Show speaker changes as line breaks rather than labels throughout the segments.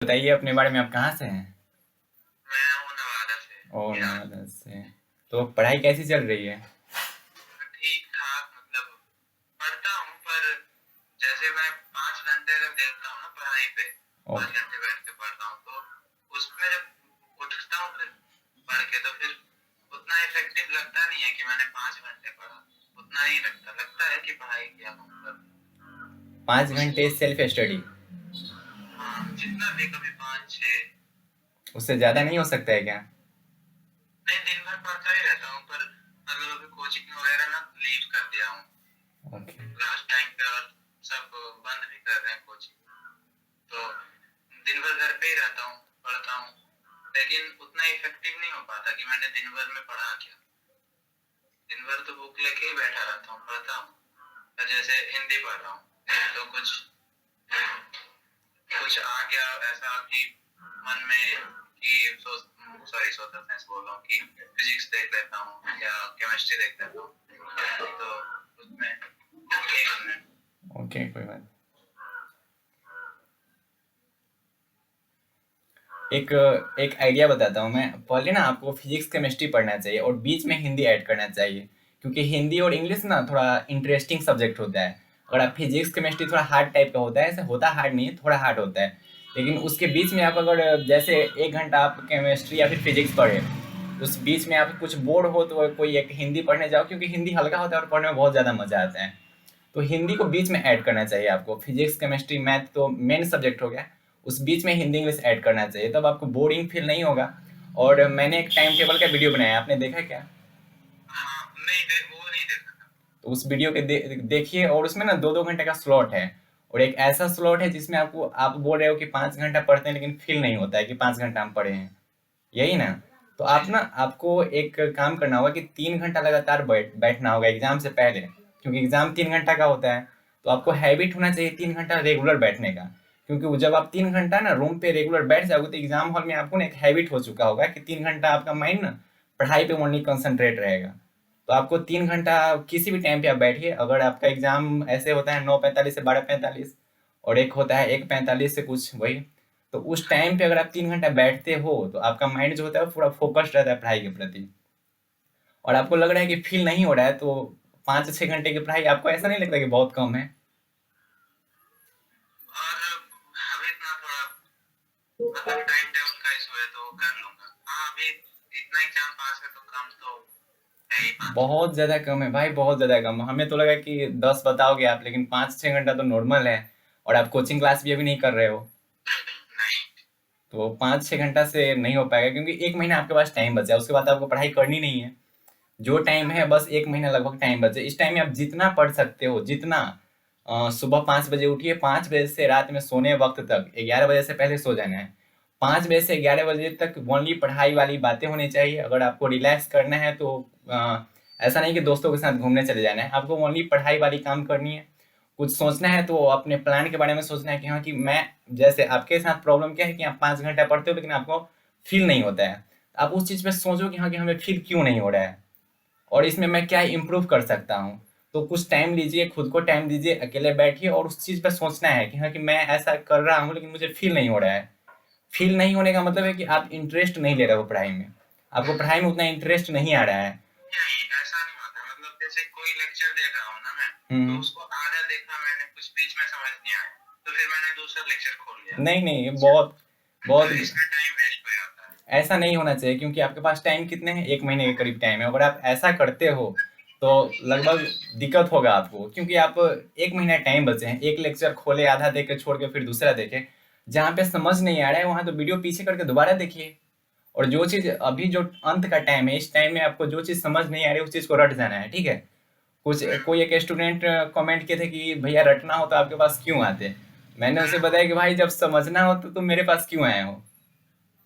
बताइए अपने बारे में, आप कहाँ से हैं?
मैं हूँ नवादा से।
ओह,
बिहार।
नवादा से। तो पढ़ाई कैसी चल रही है?
ठीक ठाक मतलब पढ़ता हूँ पर जैसे मैं 5 घंटे अगर देता हूँ ना पढ़ाई पे,
ओके।
5 घंटे बैठ के पढ़ता हूँ तो उसमें जब उठता हूँ फिर पढ़ के तो फिर उतना इफेक्टिव लगता नहीं है कि मैंने 5 घंटे पढ़ा। उतना ही लगता है कि पढ़ाई किया हूँ पर
5 घंटे
उसको
सेल्फ स्टडी?
हाँ जितना भी कभी 5 6
उससे ज़्यादा
दिन
नहीं हो
भर
सकता है क्या?
नहीं दिन भर पढ़ता ही रहता हूँ पर मतलब अभी कोचिंग वगैरह ना लीव कर दिया हूँ
ओके।
लास्ट टाइम पे और सब बंद भी कर रहे हैं कोचिंग तो दिन भर घर पे ही रहता हूँ पढ़ता हूँ लेकिन उतना इफेक्टिव नहीं हो पाता कि मैंने दिन भर में पढ़ा क्या। दिन भर तो बुक लेके ही बैठा रहता हूँ पढ़ता हूँ और जैसे हिंदी पढ़ रहा हूँ तो कुछ कुछ आ गया ऐसा कि मन में कि सोशल साइंस बोल रहा हूँ कि फिजिक्स देख लेता हूँ या केमिस्ट्री देख लेता हूँ तो उसमें एक मिनट।
ओके, कोई बात। एक एक आइडिया बताता हूँ मैं। पहले ना आपको फिजिक्स केमिस्ट्री पढ़ना चाहिए और बीच में हिंदी ऐड करना चाहिए, क्योंकि हिंदी और इंग्लिश ना थोड़ा इंटरेस्टिंग सब्जेक्ट होता है। अगर आप फिजिक्स केमिस्ट्री थोड़ा हार्ड टाइप का होता है, ऐसे होता हार्ड नहीं है, थोड़ा हार्ड होता है। लेकिन उसके बीच में आप अगर जैसे 1 घंटा आप केमिस्ट्री या फिर फिजिक्स पढ़े, उस बीच में आप कुछ बोर हो तो कोई एक हिंदी पढ़ने जाओ, क्योंकि हिंदी हल्का होता है और पढ़ने में बहुत ज़्यादा मज़ा आता है। तो हिंदी को बीच में ऐड करना चाहिए आपको। फिजिक्स केमिस्ट्री मैथ तो मेन सब्जेक्ट हो गया, उस बीच में हिंदी इंग्लिश ऐड करना चाहिए, तब आपको बोरिंग फील नहीं होगा। और मैंने एक टाइम टेबल का वीडियो बनाया, आपने देखा क्या?
हाँ नहीं वो नहीं देखा था।
तो उस वीडियो के देखिए, और उसमें ना 2-2 घंटे का स्लॉट है। और एक ऐसा स्लॉट है जिसमें आपको, आप बोल रहे हो कि 5 घंटा पढ़ते हैं लेकिन फील नहीं होता है कि 5 घंटा हम पढ़े हैं, यही ना? तो
जी
आप ना, आपको एक काम करना होगा कि 3 घंटा लगातार बैठना होगा एग्जाम से पहले, क्योंकि एग्जाम 3 घंटा का होता है। तो आपको हैबिट होना चाहिए 3 घंटा रेगुलर बैठने का, क्योंकि जब आप 3 घंटा ना रूम पे रेगुलर बैठ जाओगे तो एग्जाम हॉल में आपको ना एक हैबिट हो चुका होगा कि 3 घंटा आपका माइंड ना पढ़ाई पे ओनली कंसंट्रेट रहेगा। तो आपको 3 घंटा किसी भी टाइम पे आप बैठिए। अगर आपका एग्जाम ऐसे होता है 9:45 से 12:45, और एक होता है 1:45 से कुछ वही, तो उस टाइम पे अगर आप 3 घंटा बैठते हो तो आपका माइंड जो होता है वो पूरा फोकस्ड रहता है पढ़ाई के प्रति। और आपको लग रहा है कि फील नहीं हो रहा है, तो 5 से 6 घंटे की पढ़ाई आपको ऐसा नहीं लगता कि बहुत कम है?
और अभी इतना थोड़ा मतलब टाइम टेबल का इशू है तो कर लूंगा। हाँ अभी इतना एग्जाम पास है तो कम तो है ही 5।
बहुत ज़्यादा कम है भाई, बहुत ज़्यादा कम। हमें तो लगा कि 10 बताओगे आप, लेकिन 5-6 घंटा तो नॉर्मल है। और आप कोचिंग क्लास भी अभी नहीं कर रहे हो,
नहीं।
तो 5-6 घंटा से नहीं हो पाएगा, क्योंकि 1 महीना आपके पास टाइम बचा है, उसके बाद आपको पढ़ाई करनी नहीं है। जो टाइम है बस 1 महीना लगभग टाइम बचे। इस टाइम में आप जितना पढ़ सकते हो, जितना, सुबह 5 बजे उठिए, 5 बजे से रात में सोने वक्त तक 11 बजे से पहले सो जाना है। 5 बजे से 11 बजे तक ओनली पढ़ाई वाली बातें होनी चाहिए। अगर आपको रिलैक्स करना है तो ऐसा नहीं कि दोस्तों के साथ घूमने चले जाना है, आपको ओनली पढ़ाई वाली काम करनी है। कुछ सोचना है तो अपने प्लान के बारे में सोचना है कि हाँ, कि मैं, जैसे आपके साथ प्रॉब्लम क्या है कि आप 5 घंटा पढ़ते हो लेकिन आपको फील नहीं होता है। आप उस चीज़ पे सोचो कि हाँ, कि हमें फील क्यों नहीं हो रहा है, और इसमें मैं क्या इम्प्रूव कर सकता हूँ। तो कुछ टाइम लीजिए, खुद को टाइम दीजिए, अकेले बैठिए और उस चीज़ पे सोचना है कि हाँ, कि मैं ऐसा कर रहा हूँ लेकिन मुझे फील नहीं हो रहा है। फील नहीं होने का मतलब है कि आप इंटरेस्ट नहीं ले रहे हो पढ़ाई में, आपको पढ़ाई में उतना इंटरेस्ट नहीं आ रहा है।
नहीं ऐसा नहीं होता मतलब जैसे कोई लेक्चर देख रहा हूँ ना मैं तो
हम्म।
उसको आधा देखा मैंने कुछ बीच में समझ नहीं आया तो फिर मैंने दूसरा लेक्चर खोल लिया।
नहीं नहीं, ये
सिर्फ
बहुत बहुत
इसमें टाइम वेस्ट हो जाता है।
ऐसा नहीं होना चाहिए, क्योंकि आपके पास टाइम कितने हैं, 1 महीने के करीब टाइम है। अगर आप ऐसा करते हो तो लगभग दिक्कत होगा आपको, क्योंकि आप 1 महीना टाइम बचे हैं, एक लेक्चर खोले, आधा देख के छोड़ के फिर दूसरा देखे। जहाँ पे समझ नहीं आ रहा है वहाँ तो वीडियो पीछे करके दोबारा देखिए। और जो चीज़ अभी, जो अंत का टाइम है, इस टाइम में आपको जो चीज़ समझ नहीं आ रही उस चीज़ को रट जाना है, ठीक है? कुछ कोई एक स्टूडेंट कमेंट किए थे कि भैया रटना हो तो आपके पास क्यों आते? मैंने उसे बताया कि भाई जब समझना हो तो तुम मेरे पास क्यों आए हो?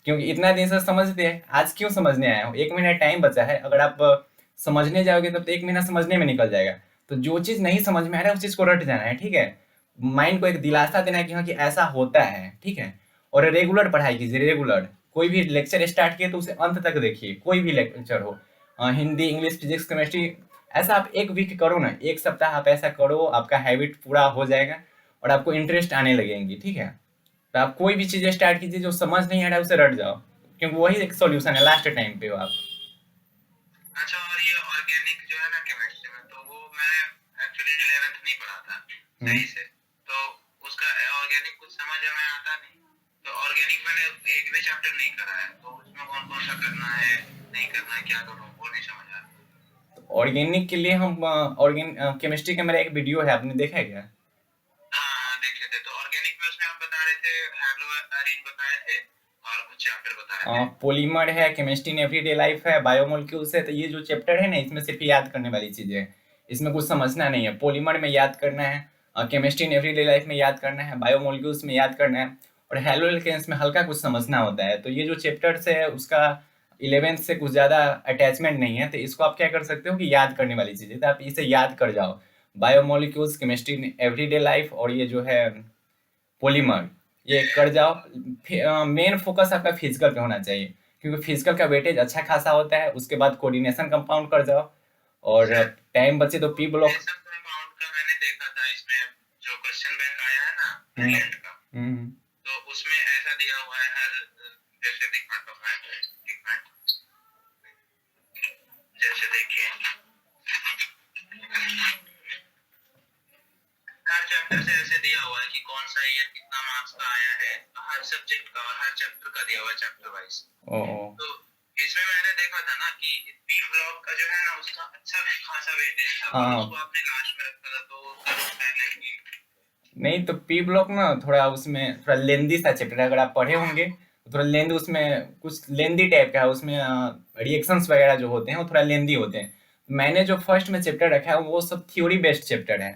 क्योंकि इतना दिन से समझते हैं, आज क्यों समझने आए हो? 1 महीना टाइम बचा है, अगर आप समझने जाओगे तब तो 1 महीना समझने में निकल जाएगा। तो जो चीज़ नहीं समझ में आ रहा है उस चीज़ को रट जाना है, ठीक है? माइंड को एक दिलासा देना है कि हाँ, कि ऐसा होता है, ठीक है? और रेगुलर पढ़ाई कीजिए, रेगुलर। कोई भी लेक्चर स्टार्ट किए तो उसे अंत तक देखिए, कोई भी लेक्चर हो, हिंदी, इंग्लिश, फिजिक्स, केमिस्ट्री। ऐसा आप 1 वीक करो ना, 1 सप्ताह आप ऐसा करो, आपका हैबिट पूरा हो जाएगा और आपको इंटरेस्ट आने लगेंगी, ठीक है? तो आप कोई भी चीज़ें स्टार्ट कीजिए, जो समझ नहीं आ रहा है उसे रट जाओ, क्योंकि वही एक सॉल्यूशन है लास्ट टाइम पे हो आप।
अच्छा, और ये ऑर्गेनिक जो है ना केमिस्ट्री में, तो वो मैं एक्चुअली 11th नहीं पढ़ा था
हम्म।
सही से, तो उसका ऑर्गेनिक कुछ समझ में आता नहीं। तो ऑर्गेनिक मैंने एक भी चैप्टर नहीं करा है, तो उसमें कौन कौन सा करना है, नहीं करना है, क्या करूँ, वो नहीं समझ आ रहा।
ऑर्गेनिक के लिए हम केमिस्ट्री का मेरा एक वीडियो है, आपने देखा है क्या?
हाँ हाँ, देखे थे। तो ऑर्गेनिक में उसमें आप बता रहे थे, हेलो अरीन बताए थे और कुछ चैप्टर बताए थे।
पॉलीमर है, केमिस्ट्री इन एवरीडे लाइफ है, बायोमोलिक्यूल्स है। तो ये जो चैप्टर है ना, इसमें सिर्फ याद करने वाली चीजें हैं, इसमें कुछ समझना नहीं है। पॉलीमर में याद करना है, केमिस्ट्री इन एवरीडे लाइफ में याद करना है, बायोमोलिक्यूल्स में याद करना है, और हेलो एल्केन्स में हल्का कुछ समझना होता है। तो ये जो चैप्टर्स है उसका 11th से कुछ ज़्यादा अटैचमेंट नहीं है, तो इसको आप क्या कर सकते हो कि याद करने वाली चीज़ें, तो आप इसे याद कर जाओ। Biomolecules, chemistry in everyday life और ये जो है पॉलीमर, ये कर जाओ। मेन फोकस आपका फिजिकल पे होना चाहिए, क्योंकि फिजिकल का वेटेज अच्छा खासा होता है। उसके बाद कोऑर्डिनेशन कंपाउंड कर जाओ, और टाइम बचे तो पी ब्लॉक।
कोऑर्डिनेशन कंपाउंड का मैंने देखा था, इसमें जो क्वेश्चन बैंक आया है ना
हम्म।
ब्रिलियंट का,
हम्म।
तो उसमें ऐसा दिया हुआ है हर, जैसे दिखाता हूँ मैं, एक मिनट, जैसे देखिए हर चैप्टर से ऐसे दिया हुआ है कि कौन सा ईयर कितना मार्क्स का आया है, हर सब्जेक्ट का और हर चैप्टर का दिया हुआ है चैप्टर वाइज।
ओ।
तो इसमें मैंने देखा था ना कि पी ब्लॉक का जो है ना उसका अच्छा खासा वेटेज था, और
हाँ।
उसको आपने लास्ट में रखा था, तो जरूर पहले की।
नहीं, तो पी ब्लॉक ना थोड़ा उसमें थोड़ा लेंदी सा चैप्टर है, अगर आप पढ़े होंगे तो थोड़ा लेंदी, उसमें कुछ लेंदी टाइप का है। उसमें रिएक्शंस वगैरह जो होते हैं वो थोड़ा लेंदी होते हैं। मैंने जो फर्स्ट में चैप्टर रखा है वो सब थ्योरी बेस्ड चैप्टर है।